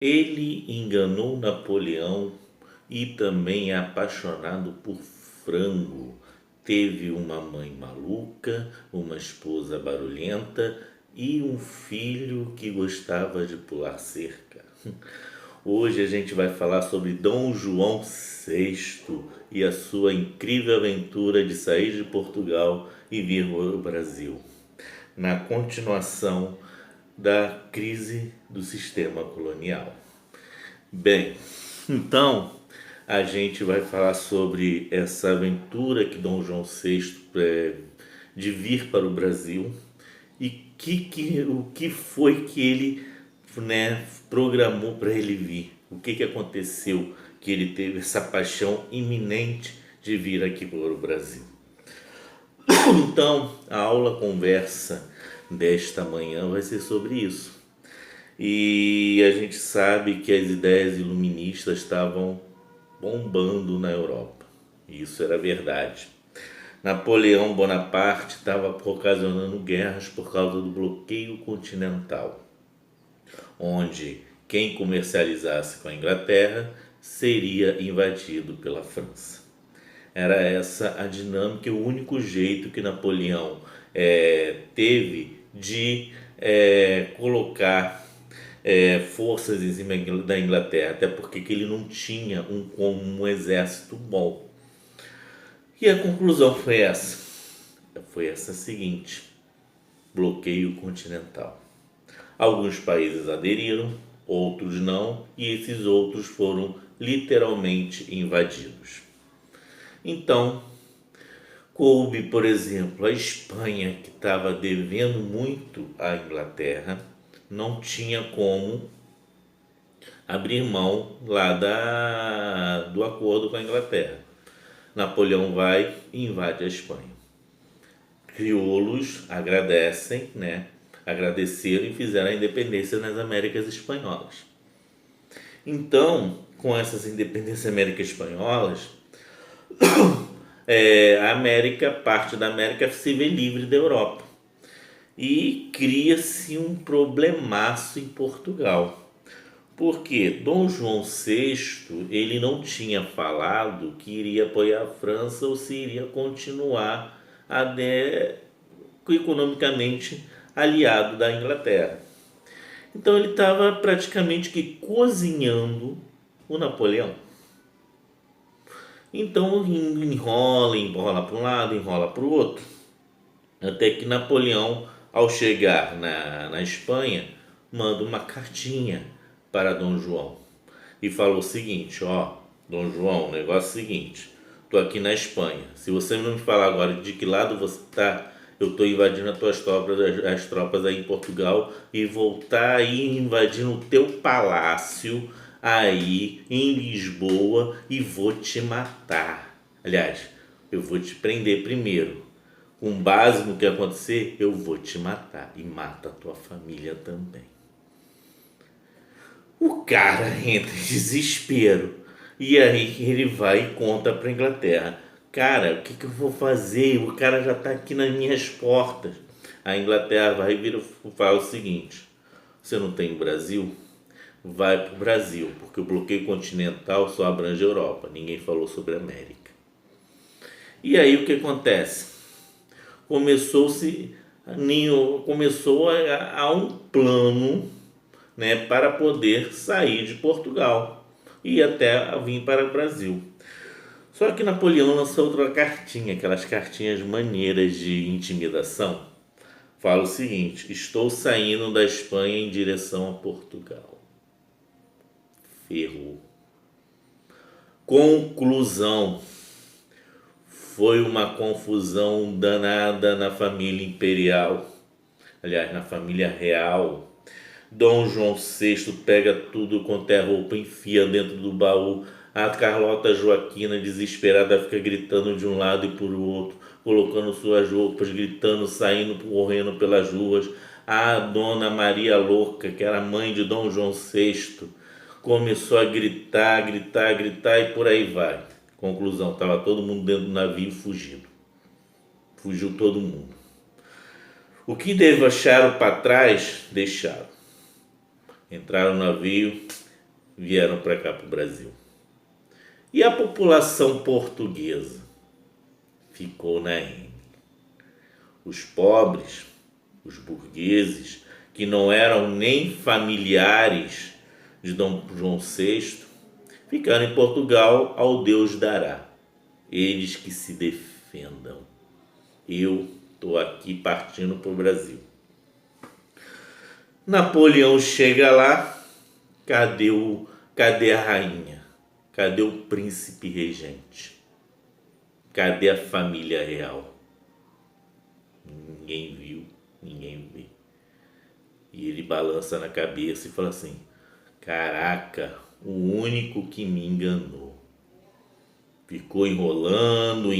Ele enganou Napoleão e também é apaixonado por frango. Teve uma mãe maluca, uma esposa barulhenta e um filho que gostava de pular cerca. Hoje a gente vai falar sobre Dom João VI e a sua incrível aventura de sair de Portugal e vir para o Brasil, na continuação da crise do sistema colonial. Bem, então a gente vai falar sobre essa aventura que Dom João VI de vir para o Brasil e o que foi que ele, programou para ele vir. O que aconteceu que ele teve essa paixão iminente de vir aqui para o Brasil. Então, a aula conversa desta manhã vai ser sobre isso. E a gente sabe que as ideias iluministas estavam bombando na Europa. Isso era verdade. Napoleão Bonaparte estava ocasionando guerras por causa do bloqueio continental, onde quem comercializasse com a Inglaterra seria invadido pela França. Era essa a dinâmica e o único jeito que Napoleão teve de colocar forças em cima da Inglaterra, até porque ele não tinha um exército bom. E a conclusão foi essa. Foi essa seguinte: bloqueio continental. Alguns países aderiram, outros não, e esses outros foram literalmente invadidos. Então, coube, por exemplo, a Espanha, que estava devendo muito à Inglaterra, não tinha como abrir mão lá do acordo com a Inglaterra. Napoleão vai e invade a Espanha. Crioulos agradecem, agradeceram e fizeram a independência nas Américas Espanholas. Então, com essas independências américas espanholas, a América, parte da América se vê livre da Europa. E cria-se um problemaço em Portugal. Porque Dom João VI, ele não tinha falado que iria apoiar a França ou se iria continuar economicamente aliado da Inglaterra. Então ele estava praticamente que cozinhando o Napoleão. Então enrola para um lado, enrola para o outro, até que Napoleão, ao chegar na Espanha, manda uma cartinha para Dom João e falou o seguinte: Dom João, o negócio é o seguinte, tô aqui na Espanha, se você não me falar agora de que lado você tá, eu tô invadindo as tropas aí em Portugal e vou estar aí invadindo o teu palácio aí em Lisboa e vou te matar. Aliás, eu vou te prender primeiro. Com base no que acontecer, eu vou te matar e mata a tua família também. O cara entra em desespero e aí ele vai e conta para a Inglaterra: cara, o que eu vou fazer? O cara já está aqui nas minhas portas. A Inglaterra vai e fala o seguinte: você não tem o Brasil? Vai para o Brasil, porque o bloqueio continental só abrange a Europa. Ninguém falou sobre a América. E aí o que acontece? Começou a um plano, para poder sair de Portugal e até vir para o Brasil. Só que Napoleão lançou outra cartinha, aquelas cartinhas maneiras de intimidação. Fala o seguinte: estou saindo da Espanha em direção a Portugal. Ferrou. Conclusão: foi uma confusão danada na família imperial, aliás, na família real. Dom João VI pega tudo quanto é roupa, enfia dentro do baú. A Carlota Joaquina, desesperada, fica gritando de um lado e por outro, colocando suas roupas, gritando, saindo, correndo pelas ruas. A Dona Maria Louca, que era mãe de Dom João VI, começou a gritar e por aí vai. Conclusão: estava todo mundo dentro do navio fugindo. Fugiu todo mundo. O que deixaram para trás, deixaram. Entraram no navio vieram para cá, para o Brasil. E a população portuguesa ficou na Índia. Os pobres, os burgueses, que não eram nem familiares de Dom João VI, ficaram em Portugal, ao Deus dará. Eles que se defendam. Eu estou aqui partindo para o Brasil. Napoleão chega lá, cadê a rainha? Cadê o príncipe regente? Cadê a família real? Ninguém viu, ninguém vê. E ele balança na cabeça e fala assim: caraca, o único que me enganou. Ficou enrolando,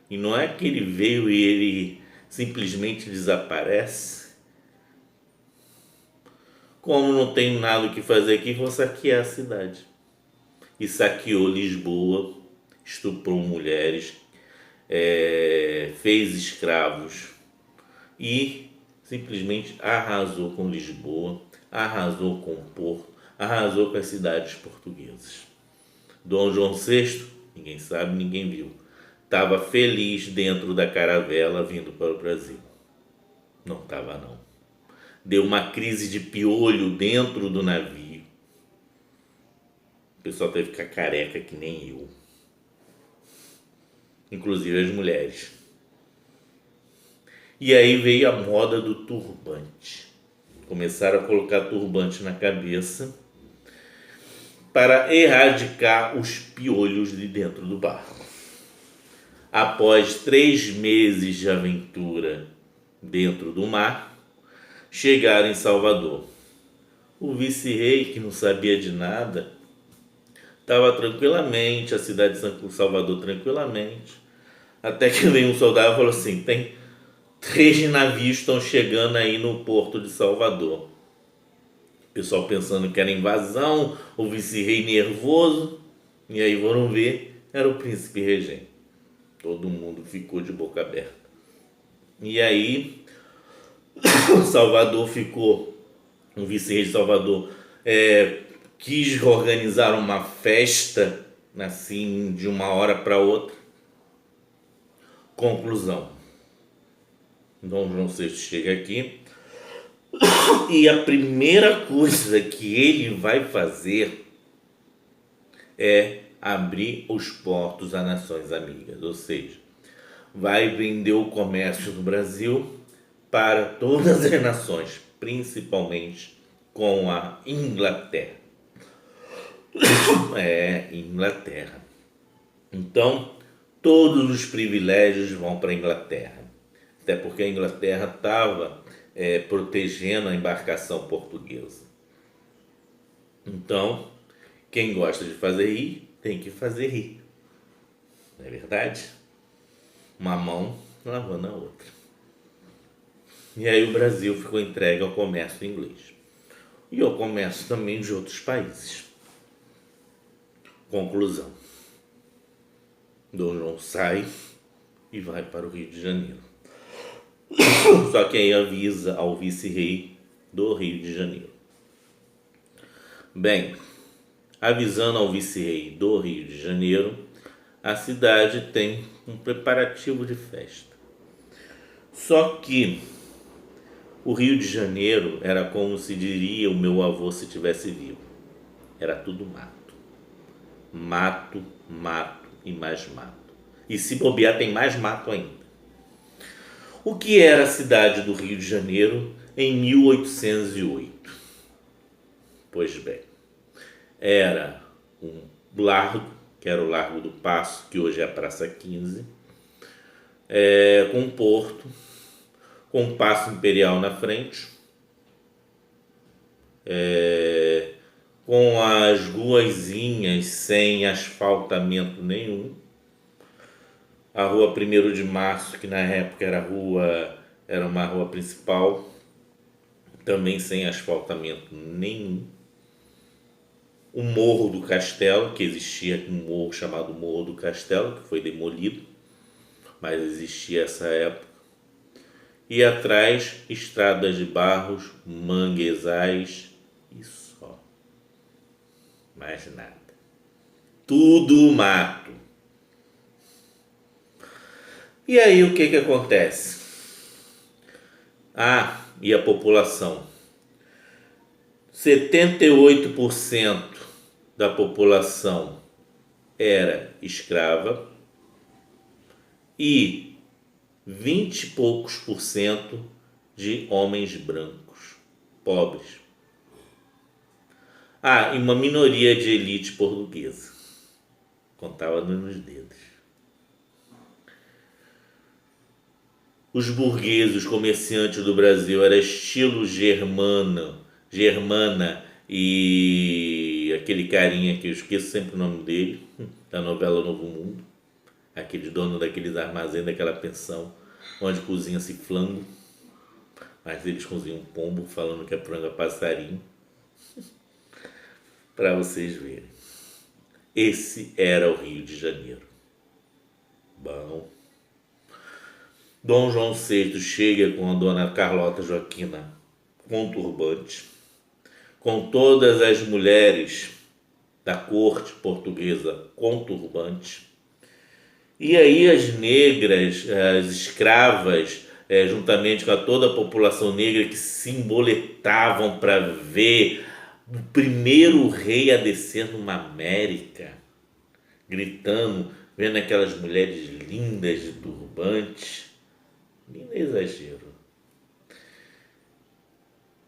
e não é que ele veio e ele simplesmente desaparece. Como não tenho nada o que fazer aqui, vou saquear a cidade. E saqueou Lisboa, estuprou mulheres, fez escravos e simplesmente arrasou com Lisboa, arrasou com o Porto, arrasou com as cidades portuguesas. Dom João VI, ninguém sabe, ninguém viu, estava feliz dentro da caravela vindo para o Brasil. Não estava não. Deu uma crise de piolho dentro do navio. O pessoal teve que ficar careca que nem eu. Inclusive as mulheres. E aí veio a moda do turbante. Começaram a colocar turbante na cabeça para erradicar os piolhos de dentro do barco. Após 3 meses de aventura dentro do mar, chegaram em Salvador. O vice-rei, que não sabia de nada, estava tranquilamente, a cidade de Salvador tranquilamente, até que veio um soldado e falou assim: tem 3 navios estão chegando aí no porto de Salvador. O pessoal pensando que era invasão, o vice-rei nervoso, e aí foram ver, era o príncipe regente. Todo mundo ficou de boca aberta. E aí, Salvador ficou, o vice-rei de Salvador quis organizar uma festa, assim, de uma hora para outra. Conclusão: Dom João VI chega aqui e a primeira coisa que ele vai fazer é abrir os portos a nações amigas, ou seja, vai vender o comércio do Brasil para todas as nações, principalmente com a Inglaterra. Inglaterra. Então, todos os privilégios vão para a Inglaterra, até porque a Inglaterra estava protegendo a embarcação portuguesa. Então, quem gosta de fazer rir, tem que fazer rir. Não é verdade? Uma mão lavando a outra. E aí o Brasil ficou entregue ao comércio inglês. E ao comércio também de outros países. Conclusão: Dom João sai e vai para o Rio de Janeiro. Só que aí avisa ao vice-rei do Rio de Janeiro. Bem, avisando ao vice-rei do Rio de Janeiro, a cidade tem um preparativo de festa. Só que o Rio de Janeiro era como se diria o meu avô se tivesse vivo. Era tudo mato. Mato, mato e mais mato. E se bobear tem mais mato ainda. O que era a cidade do Rio de Janeiro em 1808? Pois bem, era um largo, que era o Largo do Paço, que hoje é a Praça 15, com um porto, com um Paço Imperial na frente, com as ruazinhas sem asfaltamento nenhum, a Rua 1º de Março, que na época era uma rua principal, também sem asfaltamento nenhum. O Morro do Castelo, que existia um morro chamado Morro do Castelo, que foi demolido, mas existia essa época. E atrás, estradas de barros, manguezais E só. Mais nada. Tudo mato. E aí o que que acontece? E a população? 78% da população era escrava e 20 e poucos por cento de homens brancos, pobres. E uma minoria de elite portuguesa. Contava nos dedos. Os burgueses, os comerciantes do Brasil, era estilo germana e aquele carinha que eu esqueço sempre o nome dele, da novela Novo Mundo, aquele dono daqueles armazéns, daquela pensão, onde cozinha-se flango, mas eles cozinham pombo, falando que é frango a passarinho, para vocês verem. Esse era o Rio de Janeiro. Bom. Dom João VI chega com a dona Carlota Joaquina com turbante, com todas as mulheres da corte portuguesa com turbante, e aí as negras, as escravas, juntamente com toda a população negra que se emboletavam para ver o primeiro rei a descer numa América, gritando, vendo aquelas mulheres lindas de turbante. Nem é exagero.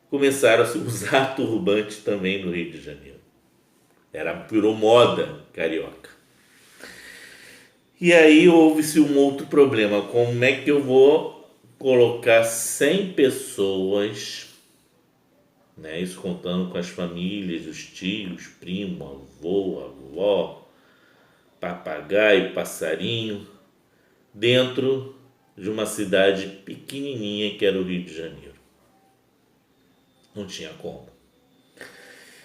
Começaram a se usar turbante também no Rio de Janeiro. Virou moda carioca. E aí houve-se um outro problema. Como é que eu vou colocar 100 pessoas, né? Isso contando com as famílias, os tios, primo, avô, avó, papagaio, passarinho, dentro de uma cidade pequenininha que era o Rio de Janeiro. Não tinha como.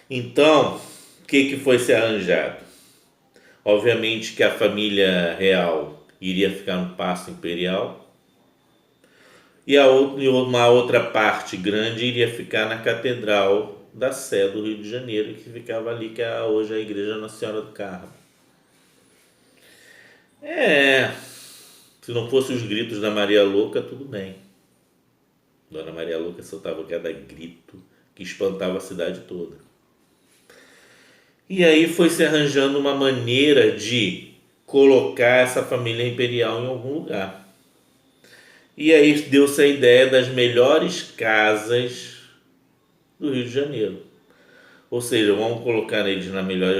Então, o que foi se arranjado? Obviamente que a família real iria ficar no Paço Imperial e uma outra parte grande iria ficar na Catedral da Sé do Rio de Janeiro, que ficava ali, que é hoje a Igreja Nossa Senhora do Carmo. Se não fosse os gritos da Maria Louca, tudo bem. Dona Maria Louca soltava cada grito que espantava a cidade toda. E aí foi se arranjando uma maneira de colocar essa família imperial em algum lugar. E aí deu-se a ideia das melhores casas do Rio de Janeiro. Ou seja, vamos colocar eles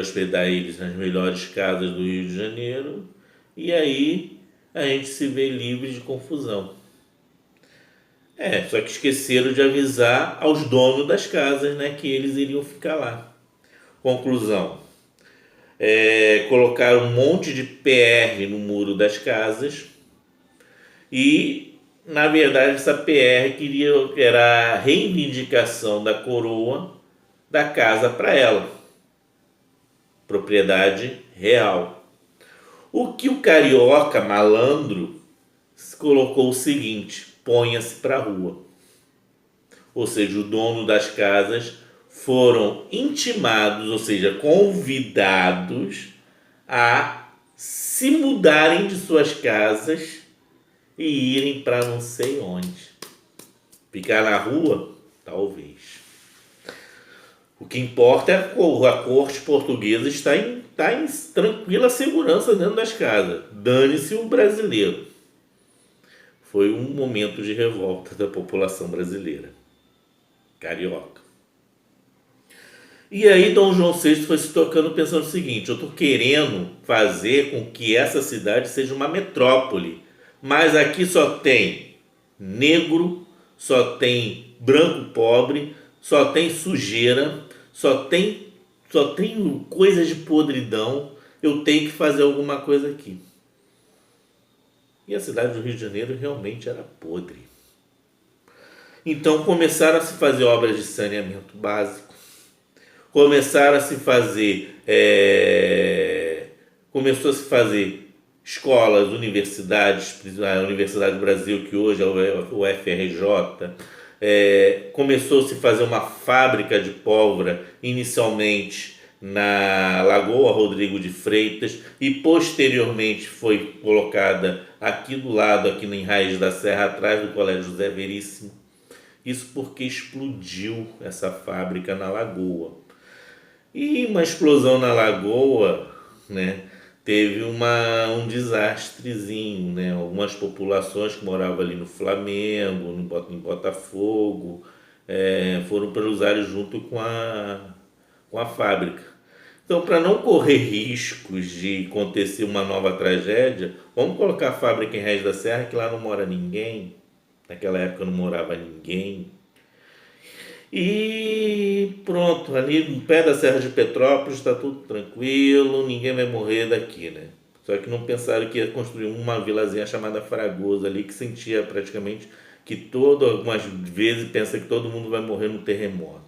hospedar eles nas melhores casas do Rio de Janeiro, e aí a gente se vê livre de confusão. Só que esqueceram de avisar aos donos das casas, né, que eles iriam ficar lá. Conclusão. Colocaram um monte de PR no muro das casas e, na verdade, essa PR era a reivindicação da coroa da casa para ela. Propriedade real. O que o carioca malandro colocou o seguinte: ponha-se para a rua. Ou seja, o dono das casas foram intimados, ou seja, convidados a se mudarem de suas casas e irem para não sei onde. Ficar na rua? Talvez. O que importa é a corte portuguesa está em tranquila segurança dentro das casas. Dane-se o brasileiro. Foi um momento de revolta da população brasileira. Carioca. E aí Dom João VI foi se tocando pensando o seguinte: eu estou querendo fazer com que essa cidade seja uma metrópole, mas aqui só tem negro, só tem branco pobre, só tem sujeira, só tem coisas de podridão. Eu tenho que fazer alguma coisa aqui. E a cidade do Rio de Janeiro realmente era podre. Então começaram a se fazer obras de saneamento básico, começaram a se fazer escolas, universidades, a Universidade do Brasil, que hoje é o FRJ, Começou-se a fazer uma fábrica de pólvora, inicialmente na Lagoa Rodrigo de Freitas, e posteriormente foi colocada aqui do lado, aqui em Raiz da Serra, atrás do Colégio José Veríssimo. Isso porque explodiu essa fábrica na Lagoa. E uma explosão na Lagoa, né, teve um desastrezinho, né? Algumas populações que moravam ali no Flamengo, em Botafogo, foram para os ares junto com a fábrica. Então, para não correr riscos de acontecer uma nova tragédia, vamos colocar a fábrica em Reis da Serra, que lá não mora ninguém. Naquela época não morava ninguém. E pronto, ali no pé da Serra de Petrópolis está tudo tranquilo, ninguém vai morrer daqui, né? Só que não pensaram que ia construir uma vilazinha chamada Fragoso ali, que sentia praticamente que algumas vezes pensa que todo mundo vai morrer no terremoto.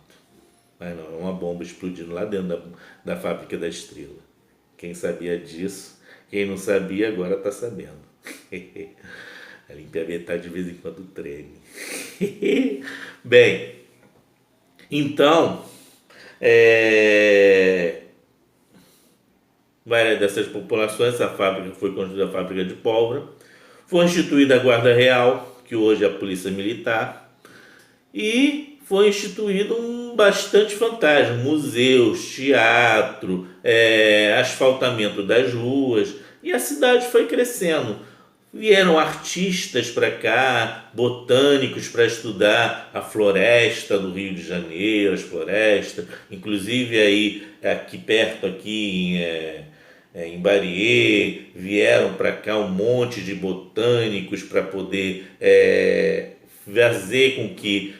Mas não, é uma bomba explodindo lá dentro da fábrica da Estrela. Quem sabia disso, quem não sabia agora está sabendo. A Limpiametá de vez em quando treme. Bem, então, várias dessas populações, essa fábrica foi construída, a fábrica de pólvora, foi instituída a Guarda Real, que hoje é a Polícia Militar, e foi instituído bastante fantasma, museus, teatro, asfaltamento das ruas, e a cidade foi crescendo. Vieram artistas para cá, botânicos para estudar a floresta do Rio de Janeiro, as florestas, inclusive aí aqui perto, aqui em Bariê, vieram para cá um monte de botânicos para poder fazer com que,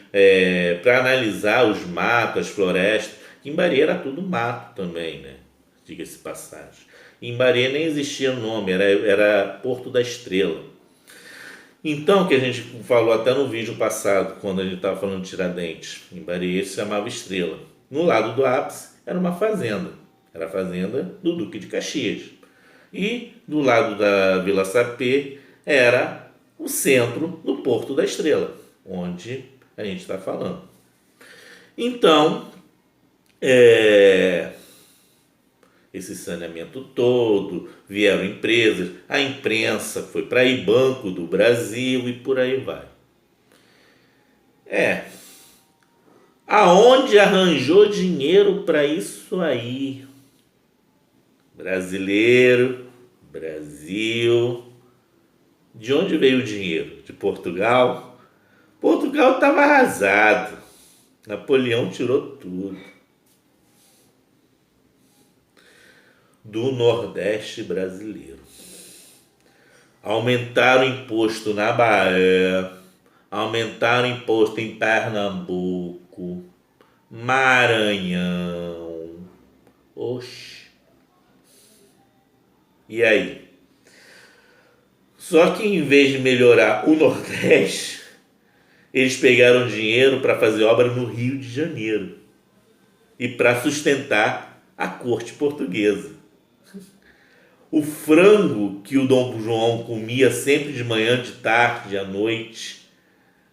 para analisar os matos, as florestas. Em Bariê era tudo mato também, né? Diga-se passagem. Em Bariê nem existia nome, era Porto da Estrela. Então, que a gente falou até no vídeo passado, quando a gente estava falando de Tiradentes, em Bariê se chamava Estrela. No lado do ápice era uma fazenda, era a fazenda do Duque de Caxias. E do lado da Vila Sapê era o centro do Porto da Estrela, onde a gente está falando. Então, esse saneamento todo, vieram empresas, a imprensa foi para aí, Banco do Brasil e por aí vai. Aonde arranjou dinheiro para isso aí? Brasileiro, Brasil. De onde veio o dinheiro? De Portugal? Portugal estava arrasado. Napoleão tirou tudo. Do Nordeste brasileiro. Aumentaram o imposto na Bahia, aumentaram o imposto em Pernambuco, Maranhão. Oxi. E aí? Só que em vez de melhorar o Nordeste, eles pegaram dinheiro para fazer obra no Rio de Janeiro e para sustentar a corte portuguesa. O frango que o Dom João comia sempre de manhã, de tarde, à noite,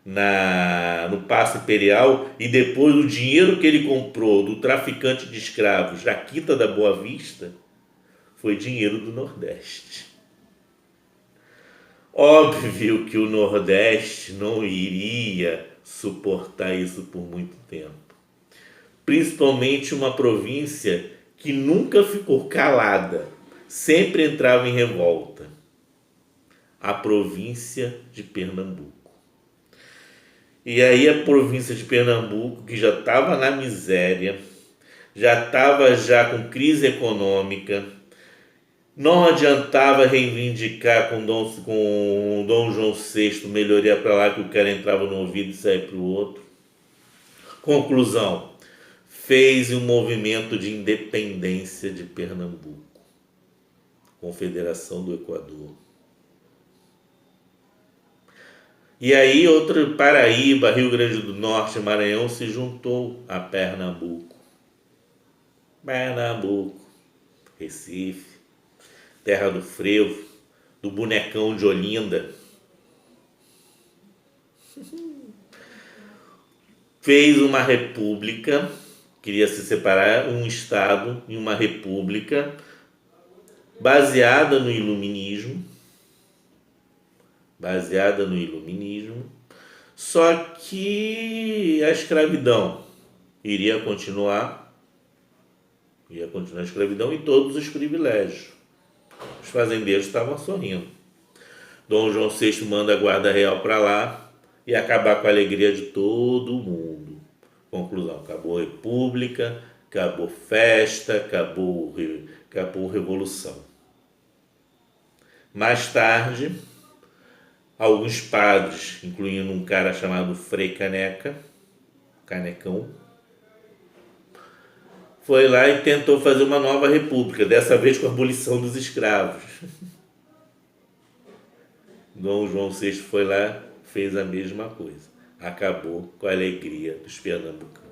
no Paço Imperial, e depois o dinheiro que ele comprou do traficante de escravos, Jaquita da Boa Vista, foi dinheiro do Nordeste. Óbvio que o Nordeste não iria suportar isso por muito tempo. Principalmente uma província que nunca ficou calada, sempre entrava em revolta. A província de Pernambuco. E aí a província de Pernambuco, que já estava na miséria, já estava com crise econômica, não adiantava reivindicar com Dom João VI melhoria para lá, que o cara entrava no ouvido e saía para o outro. Conclusão, fez um movimento de independência de Pernambuco. Confederação do Equador. E aí outro, Paraíba, Rio Grande do Norte, Maranhão se juntou a Pernambuco. Pernambuco, Recife, terra do frevo, do bonecão de Olinda. fez uma república, queria se separar um estado em uma república baseada no iluminismo, só que a escravidão iria continuar a escravidão e todos os privilégios. Os fazendeiros estavam sorrindo. Dom João VI manda a guarda real para lá e acabar com a alegria de todo mundo. Conclusão, acabou a república, acabou festa, acabou revolução. Mais tarde, alguns padres, incluindo um cara chamado Frei Canecão, foi lá e tentou fazer uma nova república, dessa vez com a abolição dos escravos. Dom João VI foi lá, fez a mesma coisa. Acabou com a alegria dos pernambucanos.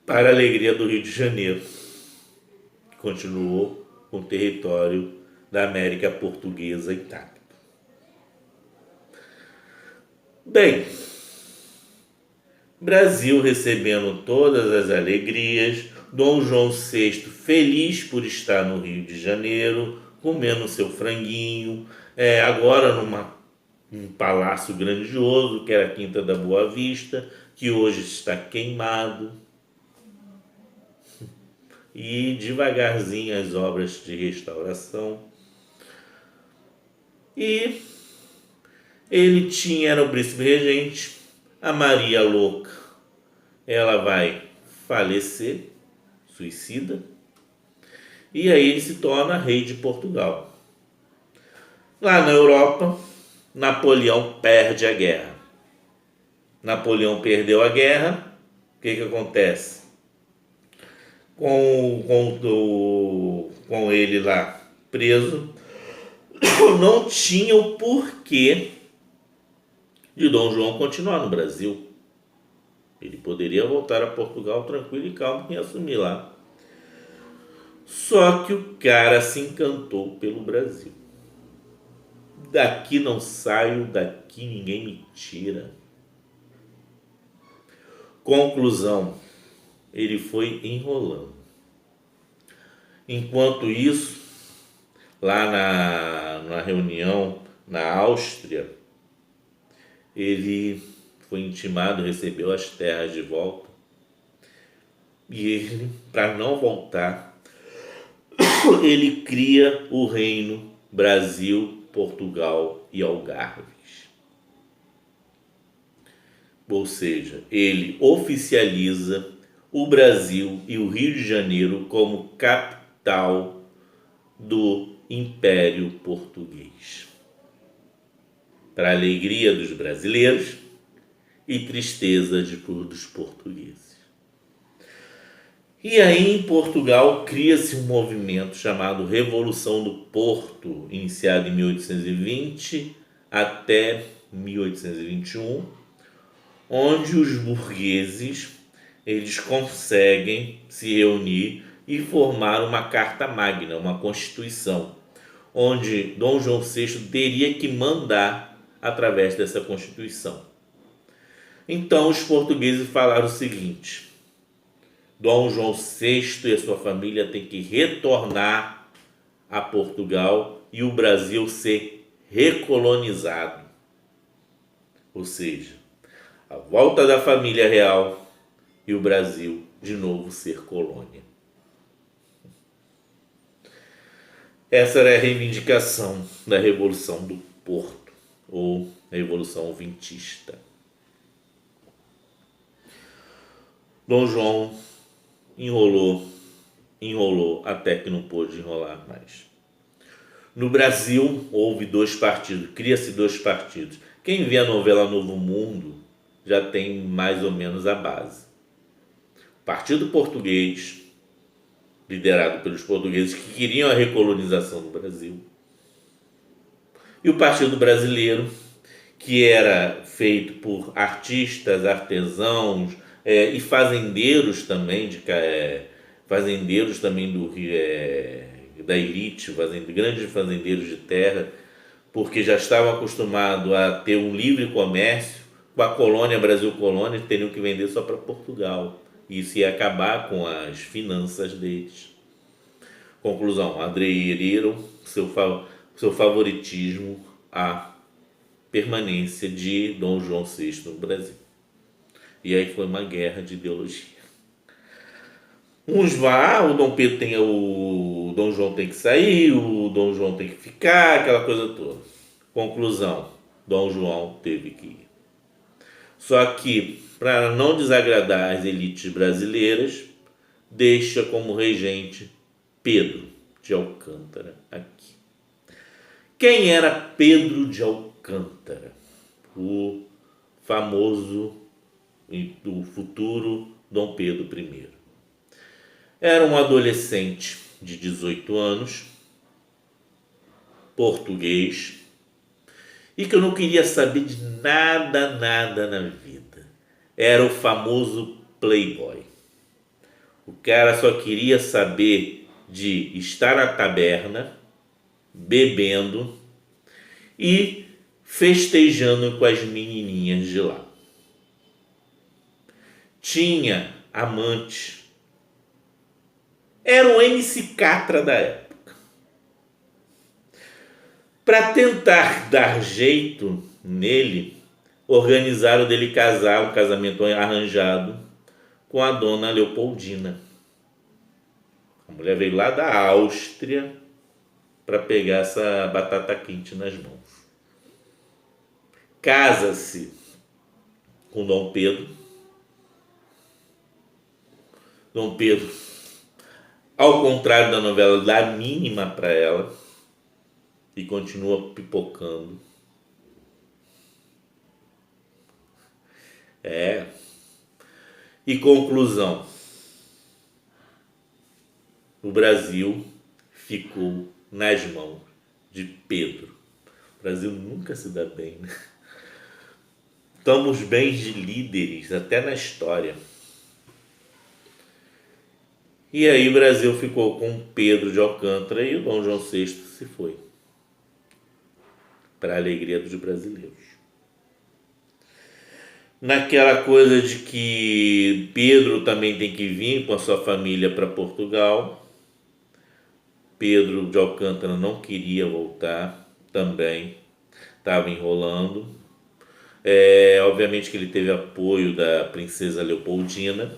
Para a alegria do Rio de Janeiro, que continuou com o território da América Portuguesa intacto. Bem, Brasil recebendo todas as alegrias, Dom João VI feliz por estar no Rio de Janeiro, comendo seu franguinho, agora num palácio grandioso, que era a Quinta da Boa Vista, que hoje está queimado. E devagarzinho as obras de restauração. E ele era o príncipe regente, a Maria Louca, ela vai falecer, suicida, e aí ele se torna rei de Portugal. Lá na Europa, Napoleão perde a guerra. Napoleão perdeu a guerra, o que acontece? Com ele lá preso, não tinha o porquê de Dom João continuar no Brasil. Ele poderia voltar a Portugal tranquilo e calmo e assumir lá. Só que o cara se encantou pelo Brasil. Daqui não saio, daqui ninguém me tira. Conclusão, ele foi enrolando. Enquanto isso, lá na reunião na Áustria, ele foi intimado, recebeu as terras de volta. E ele, para não voltar, ele cria o reino Brasil, Portugal e Algarves. Ou seja, ele oficializa o Brasil e o Rio de Janeiro como capital do Império Português. Para a alegria dos brasileiros e tristeza dos portugueses. E aí em Portugal cria-se um movimento chamado Revolução do Porto, iniciado em 1820 até 1821, onde os burgueses eles conseguem se reunir e formar uma Carta Magna, uma Constituição, onde Dom João VI teria que mandar através dessa Constituição. Então os portugueses falaram o seguinte: Dom João VI e a sua família têm que retornar a Portugal e o Brasil ser recolonizado. Ou seja, a volta da família real e o Brasil de novo ser colônia. Essa era a reivindicação da Revolução do Porto, ou Revolução Vintista. Dom João enrolou até que não pôde enrolar mais. No Brasil houve dois partidos, cria-se dois partidos. Quem vê a novela Novo Mundo já tem mais ou menos a base. O Partido Português, liderado pelos portugueses que queriam a recolonização do Brasil, e o Partido Brasileiro, que era feito por artistas, artesãos e fazendeiros também, fazendeiros também da elite, grandes fazendeiros de terra, porque já estavam acostumados a ter um livre comércio com a colônia, Brasil colônia, teriam que vender só para Portugal. Isso ia acabar com as finanças deles. Conclusão, aderiram seu favoritismo à permanência de Dom João VI no Brasil. E aí foi uma guerra de ideologia. Uns vão, o Dom Pedro tem o Dom João tem que sair, o Dom João tem que ficar, aquela coisa toda. Conclusão, Dom João teve que ir. Só que, para não desagradar as elites brasileiras, deixa como regente Pedro de Alcântara aqui. Quem era Pedro de Alcântara? O famoso e do futuro Dom Pedro I. Era um adolescente de 18 anos, português, e que eu não queria saber de nada na vida. Era o famoso playboy. O cara só queria saber de estar na taberna, bebendo e festejando com as menininhas de lá. Tinha amante. Era o MC Catra da época. Para tentar dar jeito nele, organizaram dele casar, um casamento arranjado, com a dona Leopoldina. A mulher veio lá da Áustria para pegar essa batata quente nas mãos. Casa-se com Dom Pedro. Dom Pedro, ao contrário da novela, dá a mínima para ela e continua pipocando. E conclusão, o Brasil ficou nas mãos de Pedro. O Brasil nunca se dá bem, né? Estamos bem de líderes, até na história. E aí o Brasil ficou com Pedro de Alcântara e o Dom João VI se foi. Para a alegria dos brasileiros. Naquela coisa de que Pedro também tem que vir com a sua família para Portugal. Pedro de Alcântara não queria voltar também. Estava enrolando. Obviamente que ele teve apoio da princesa Leopoldina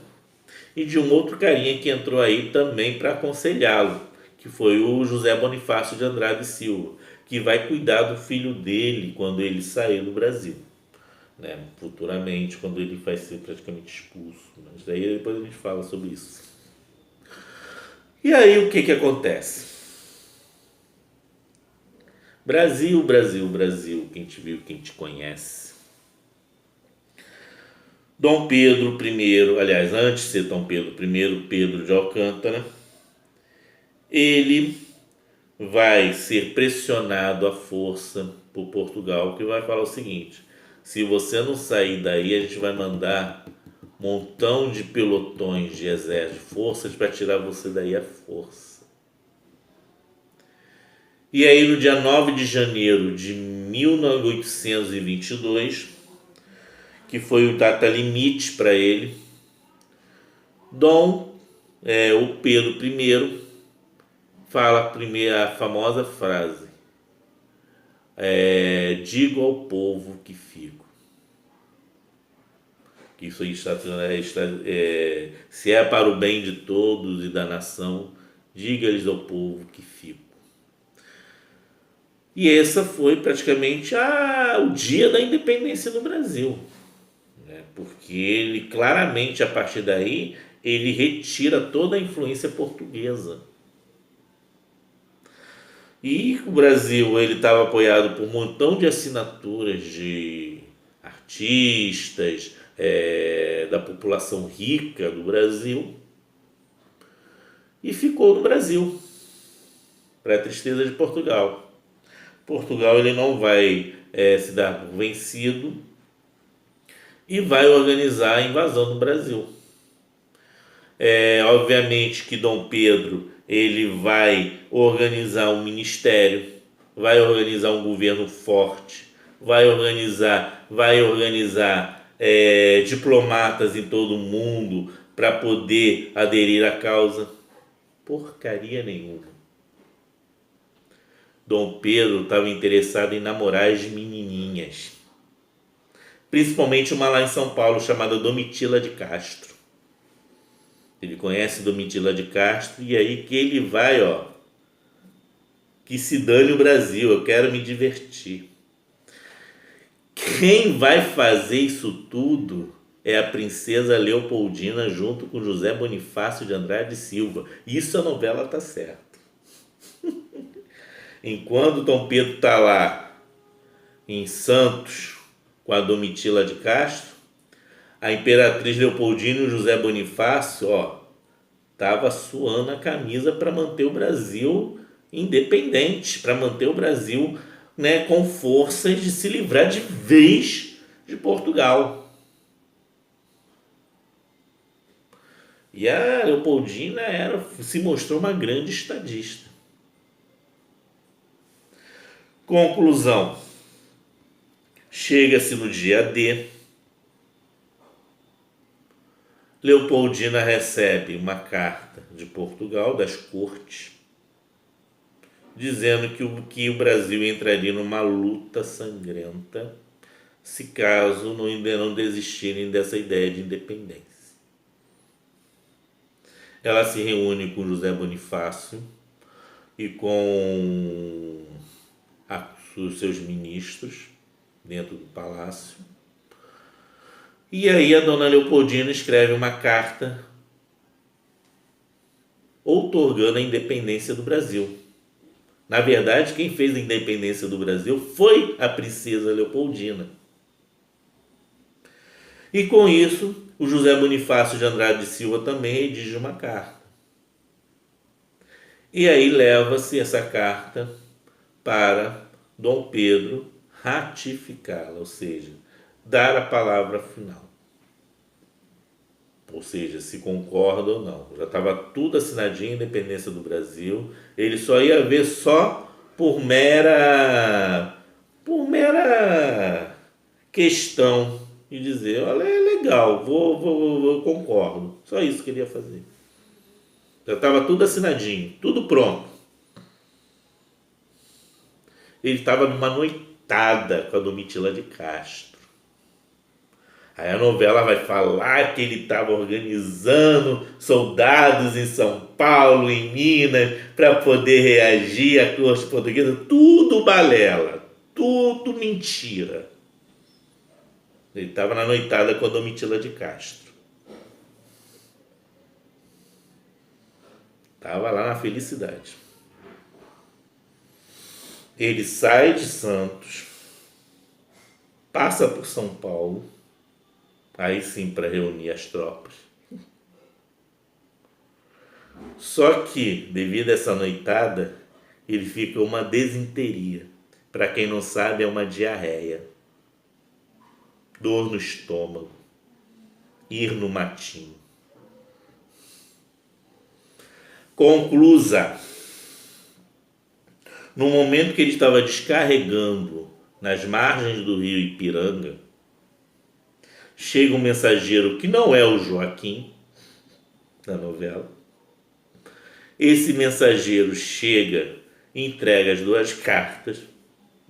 e de um outro carinha que entrou aí também para aconselhá-lo, que foi o José Bonifácio de Andrade e Silva, que vai cuidar do filho dele quando ele sair do Brasil, né? Futuramente, quando ele vai ser praticamente expulso. Mas daí depois a gente fala sobre isso. E aí o que acontece? Brasil, Brasil, Brasil, quem te viu, quem te conhece. Dom Pedro I, aliás, antes de ser Dom Pedro I, Pedro de Alcântara, ele vai ser pressionado à força por Portugal, que vai falar o seguinte: se você não sair daí, a gente vai mandar um montão de pelotões de exército, forças para tirar você daí à força. E aí, no dia 9 de janeiro de 1822, que foi o data limite para ele, o Pedro I fala a famosa frase: digo ao povo que fico. Que isso aí se é para o bem de todos e da nação, diga-lhes ao povo que fico. E essa foi praticamente o dia da independência do Brasil, né? Porque ele claramente, a partir daí, ele retira toda a influência portuguesa. E o Brasil estava apoiado por um montão de assinaturas de artistas, da população rica do Brasil, e ficou no Brasil, para a tristeza de Portugal. Portugal ele não vai se dar por vencido e vai organizar a invasão do Brasil. Obviamente que Dom Pedro ele vai organizar um ministério, vai organizar um governo forte, vai organizar vai organizar diplomatas em todo o mundo para poder aderir à causa? Porcaria nenhuma. Dom Pedro estava interessado em namorar as menininhas, principalmente uma lá em São Paulo chamada Domitila de Castro. Ele conhece Domitila de Castro e aí que ele vai, que se dane o Brasil, eu quero me divertir. Quem vai fazer isso tudo é a princesa Leopoldina junto com José Bonifácio de Andrade e Silva. Isso a novela tá certa. Enquanto Dom Pedro está lá em Santos com a Domitila de Castro, a imperatriz Leopoldina e o José Bonifácio, tava suando a camisa para manter o Brasil independente, para manter o Brasil, com forças de se livrar de vez de Portugal. E a Leopoldina se mostrou uma grande estadista. Conclusão. Chega-se no dia D. Leopoldina recebe uma carta de Portugal, das cortes, dizendo que o Brasil entraria numa luta sangrenta se caso ainda não desistirem dessa ideia de independência. Ela se reúne com José Bonifácio e com os seus ministros dentro do palácio. E aí a dona Leopoldina escreve uma carta outorgando a independência do Brasil. Na verdade, quem fez a independência do Brasil foi a princesa Leopoldina. E com isso, o José Bonifácio de Andrade e Silva também redige uma carta. E aí leva-se essa carta para Dom Pedro ratificá-la, ou seja, dar a palavra final. Ou seja, se concorda ou não. Já estava tudo assinadinho, a independência do Brasil. Ele só ia ver só por mera questão e dizer, olha, é legal, vou concordo. Só isso que ele ia fazer. Já estava tudo assinadinho, tudo pronto. Ele estava numa noitada com a Domitila de Castro. Aí a novela vai falar que ele estava organizando soldados em São Paulo, em Minas, para poder reagir à corte portuguesa. Tudo balela, tudo mentira. Ele estava na noitada com a Domitila de Castro. Estava lá na felicidade. Ele sai de Santos, passa por São Paulo, aí sim para reunir as tropas. Só que, devido a essa noitada, ele fica uma desinteria. Para quem não sabe, é uma diarreia. Dor no estômago. Ir no matinho. Conclusa. No momento que ele estava descarregando nas margens do rio Ipiranga, chega um mensageiro que não é o Joaquim, da novela. Esse mensageiro chega, entrega as duas cartas,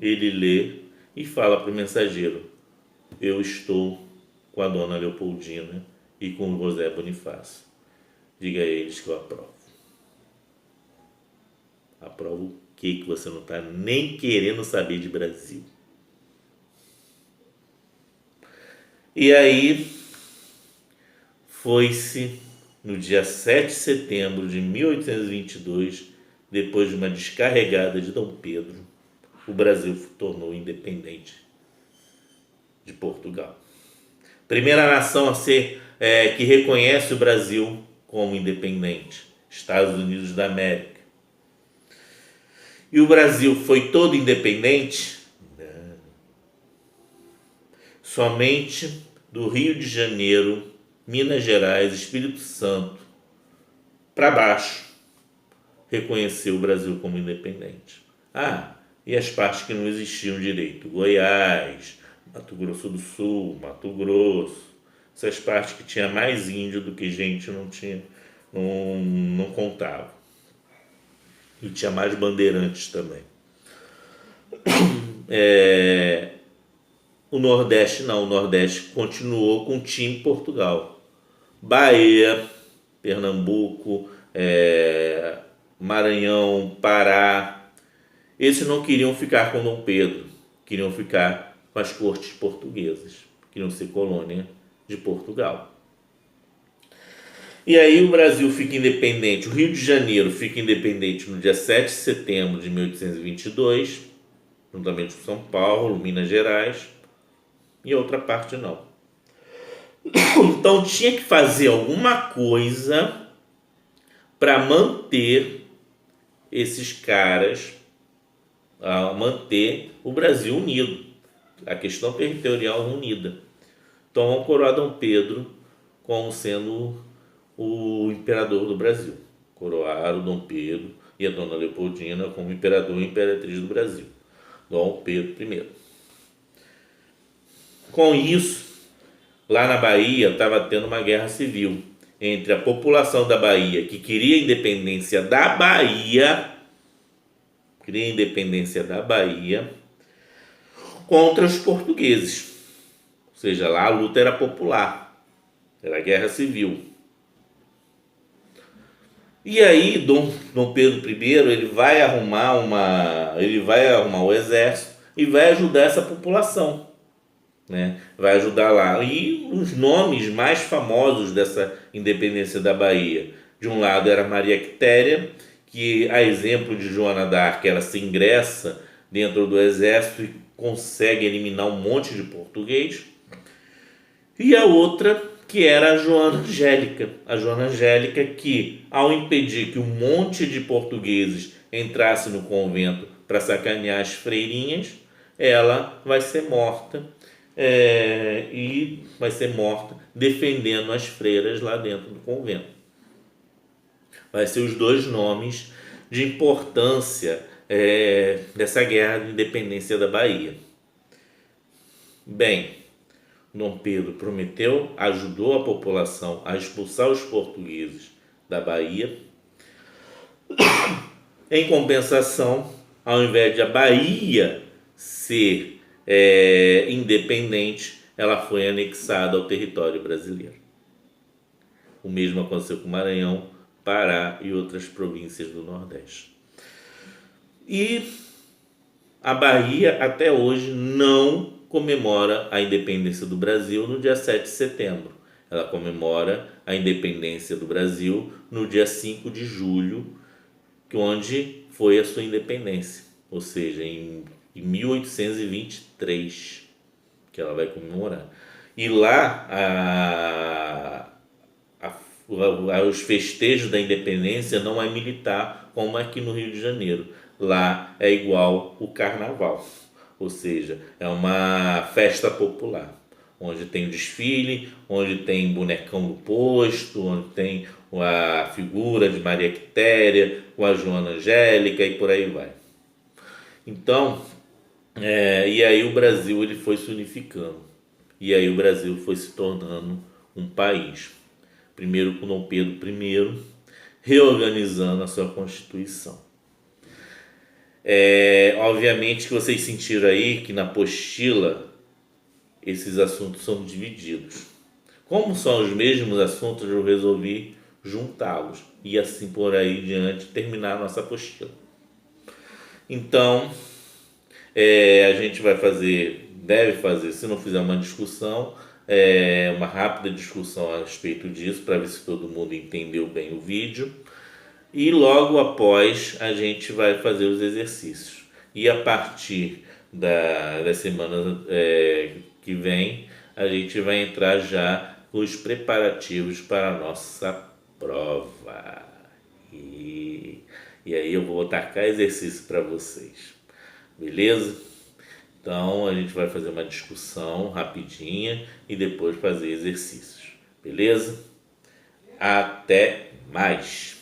ele lê e fala para o mensageiro, eu estou com a dona Leopoldina e com o José Bonifácio. Diga a eles que eu aprovo. Aprovo o que você não está nem querendo saber de Brasil? E aí, foi-se no dia 7 de setembro de 1822, depois de uma descarregada de Dom Pedro, o Brasil se tornou independente de Portugal. Primeira nação a ser que reconhece o Brasil como independente, Estados Unidos da América. E o Brasil foi todo independente? Não. Somente do Rio de Janeiro, Minas Gerais, Espírito Santo, para baixo, reconheceu o Brasil como independente. E as partes que não existiam direito, Goiás, Mato Grosso do Sul, Mato Grosso, essas partes que tinha mais índio do que gente não tinha, não contava. E tinha mais bandeirantes também. O Nordeste não, o Nordeste continuou com o time Portugal. Bahia, Pernambuco, Maranhão, Pará. Esses não queriam ficar com Dom Pedro, queriam ficar com as cortes portuguesas, queriam ser colônia de Portugal. E aí o Brasil fica independente, o Rio de Janeiro fica independente no dia 7 de setembro de 1822, juntamente com São Paulo, Minas Gerais, e a outra parte não. Então tinha que fazer alguma coisa para manter esses caras, manter o Brasil unido, a questão territorial unida. Então vão coroar Dom Pedro como sendo o imperador do Brasil. Coroaram Dom Pedro e a Dona Leopoldina como imperador e imperatriz do Brasil. Dom Pedro I. Com isso, lá na Bahia estava tendo uma guerra civil entre a população da Bahia, que queria a independência da Bahia, contra os portugueses. Ou seja, lá a luta era popular, era guerra civil. E aí Dom Pedro I ele vai arrumar o exército e vai ajudar essa população, né? Vai ajudar lá. E os nomes mais famosos dessa independência da Bahia, de um lado era Maria Quitéria, que a exemplo de Joana d'Arc, ela se ingressa dentro do exército e consegue eliminar um monte de português. E a outra que era a Joana Angélica que, ao impedir que um monte de portugueses entrasse no convento para sacanear as freirinhas, ela vai ser morta, e vai ser morta defendendo as freiras lá dentro do convento. Vai ser os dois nomes de importância dessa guerra de independência da Bahia. Bem, Dom Pedro prometeu, ajudou a população a expulsar os portugueses da Bahia. Em compensação, ao invés de a Bahia ser independente, ela foi anexada ao território brasileiro. O mesmo aconteceu com Maranhão, Pará e outras províncias do Nordeste. E a Bahia até hoje não comemora a independência do Brasil no dia 7 de setembro. Ela comemora a independência do Brasil no dia 5 de julho, onde foi a sua independência, ou seja, em 1823, que ela vai comemorar. E lá os festejos da independência não é militar como aqui no Rio de Janeiro. Lá é igual o carnaval. Ou seja, é uma festa popular, onde tem o desfile, onde tem bonecão do posto, onde tem a figura de Maria Quitéria, com a Joana Angélica e por aí vai. Então, e aí o Brasil ele foi se unificando, e aí o Brasil foi se tornando um país. Primeiro com Dom Pedro I, reorganizando a sua Constituição. Obviamente que vocês sentiram aí que na apostila esses assuntos são divididos. Como são os mesmos assuntos, eu resolvi juntá-los e assim por aí diante terminar a nossa apostila. Então, a gente deve fazer, se não fizer uma discussão, uma rápida discussão a respeito disso, para ver se todo mundo entendeu bem o vídeo. E logo após a gente vai fazer os exercícios. E a partir da semana que vem, a gente vai entrar já os preparativos para a nossa prova. E aí eu vou tacar exercício para vocês. Beleza? Então a gente vai fazer uma discussão rapidinha e depois fazer exercícios. Beleza? Até mais!